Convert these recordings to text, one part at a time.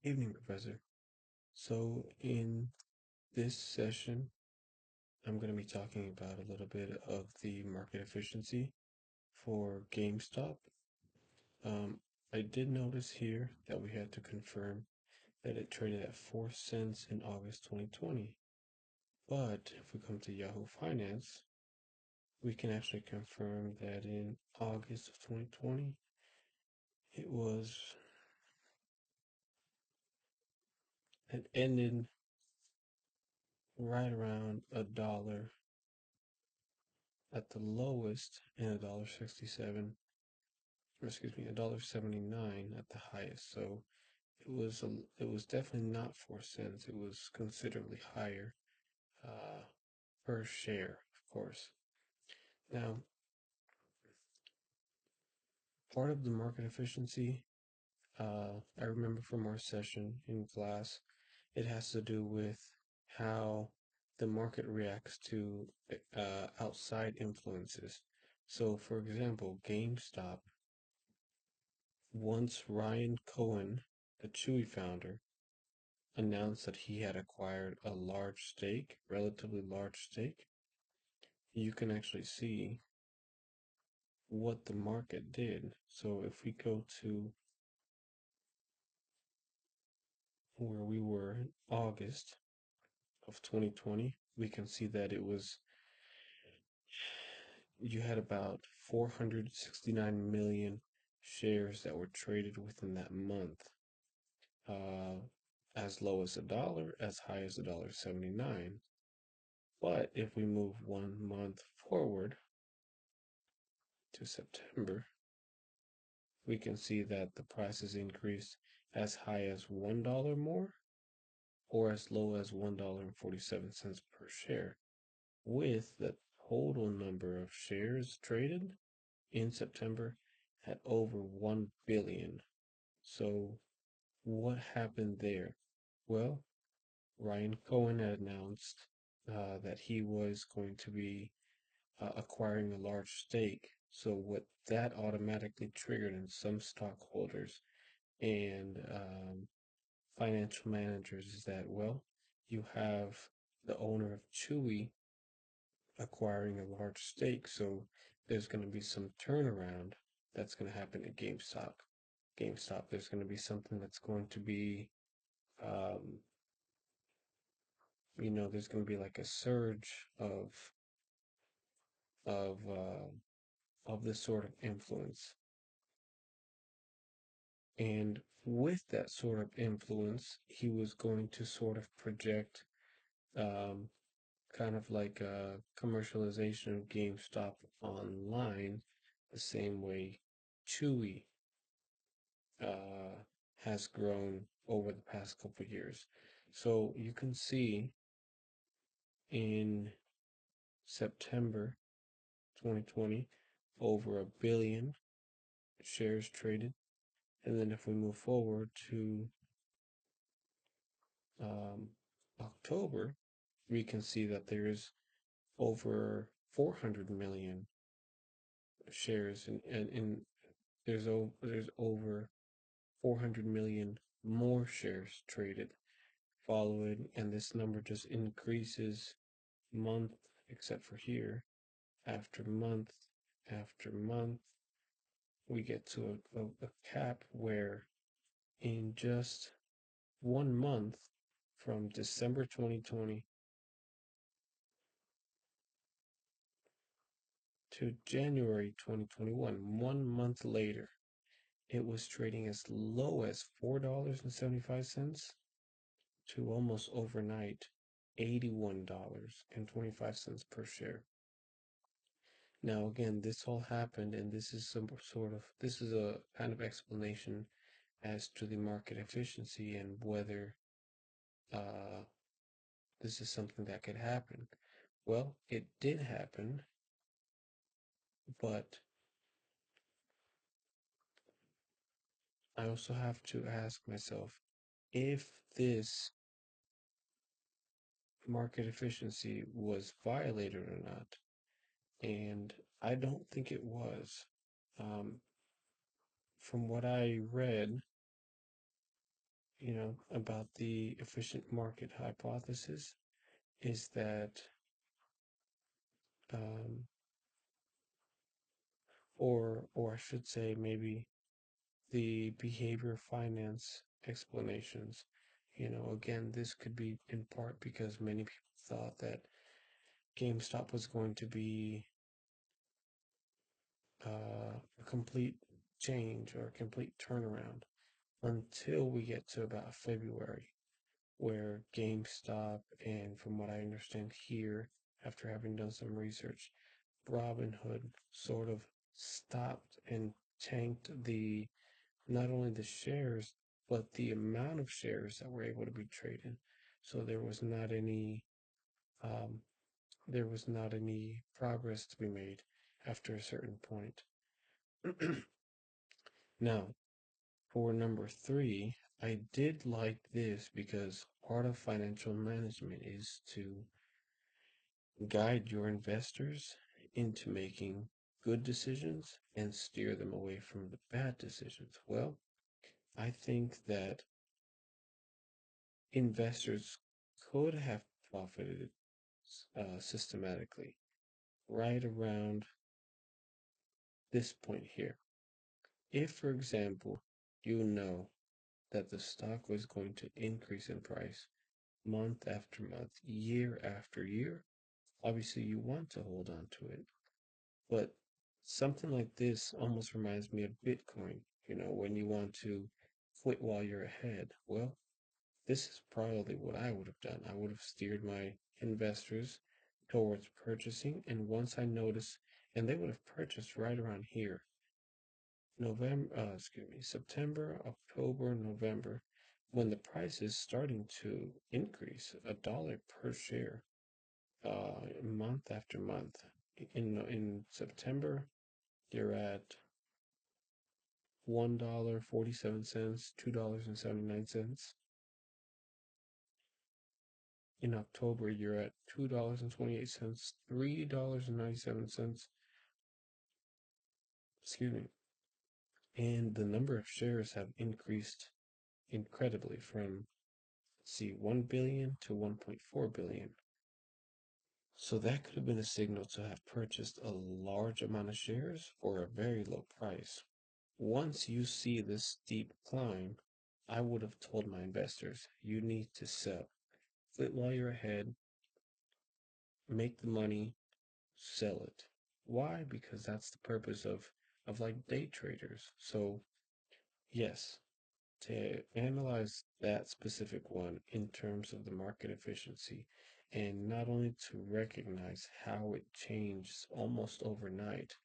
Evening, Professor. So, in this session, I'm going to be talking about a little bit of the market efficiency for GameStop. Um, I did notice here that we had to confirm that it traded at 4 cents in August 2020. But if we come to Yahoo Finance, we can actually confirm that in August of 2020, it ended right around a dollar at the lowest and $1.67, or excuse me, $1.79 at the highest. So it was definitely not 4 cents. It was considerably higher uh, per share, of course. Now, part of the market efficiency, I remember from our session in class, it has to do with how the market reacts to outside influences. So, for example, GameStop, once Ryan Cohen, the Chewy founder, announced that he had acquired a large stake, relatively large stake, you can actually see what the market did. So if we go to where we were in August of 2020, we can see that you had about 469 million shares that were traded within that month, uh, as low as a dollar, as high as $1.79. But if we move 1 month forward to September, we can see that the prices increased as high as $1 more or as low as $1.47 per share, with the total number of shares traded in September at over 1 billion. So, what happened there? Well, Ryan Cohen had announced that he was going to be acquiring a large stake. So, what that automatically triggered in some stockholders and financial managers is that, well, you have the owner of Chewy acquiring a large stake, so there's going to be some turnaround that's going to happen at GameStop. There's going to be something that's going to be, um, there's going to be like a surge of this sort of influence. And with that sort of influence, he was going to sort of project um, kind of like a commercialization of GameStop online, the same way Chewy uh, has grown over the past couple of years. So you can see in September 2020, over a billion shares traded. And then if we move forward to um, October, we can see that there's over 400 million shares and there's over 400 million more shares traded following, and this number just increases month, except for here, after month after month. We get to a cap where in just 1 month, from December 2020 to January 2021, 1 month later, it was trading as low as $4.75 to almost overnight $81.25 per share. Now, again, this all happened, and this is a kind of explanation as to the market efficiency and whether uh, this is something that could happen. Well, it did happen, but I also have to ask myself if this market efficiency was violated or not. And I don't think it was. Um, from what I read, about the efficient market hypothesis is that, um, or I should say, maybe the behavior finance explanations. Again, this could be in part because many people thought that GameStop was going to be a complete change or a complete turnaround until we get to about February, where GameStop, and from what I understand here, after having done some research, Robinhood sort of stopped and tanked the not only the shares but the amount of shares that were able to be traded. So um, there was not any progress to be made after a certain point. Now, for number three, I did like this because part of financial management is to guide your investors into making good decisions and steer them away from the bad decisions. Well, I think that investors could have profited systematically right around this point here. If, for example, you know that the stock was going to increase in price month after month, year after year, obviously you want to hold on to it. But something like this almost reminds me of Bitcoin, when you want to quit while you're ahead. Well, this is probably what I would have done. I would have steered my investors towards purchasing, and once I noticed, and they would have purchased right around here, September, October, November, when the price is starting to increase $1 per share, month after month. In September, you're at $1.47, $2.79. In October, you're at $2.28, $3.97. Excuse me. And the number of shares have increased incredibly from, let's see, 1 billion to 1.4 billion. So that could have been a signal to have purchased a large amount of shares for a very low price. Once you see this steep climb, I would have told my investors, you need to sell. Quit while you're ahead, make the money, sell it. Why? Because that's the purpose of like day traders. So yes, to analyze that specific one in terms of the market efficiency, and not only to recognize how it changed almost overnight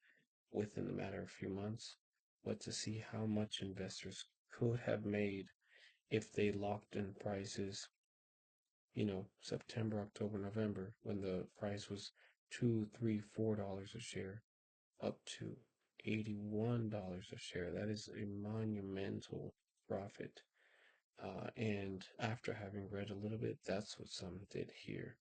within a matter of few months, but to see how much investors could have made if they locked in prices, September, October, November, when the price was two, three, $4 a share, up to $81 a share. That is a monumental profit. And after having read a little bit, that's what some did here.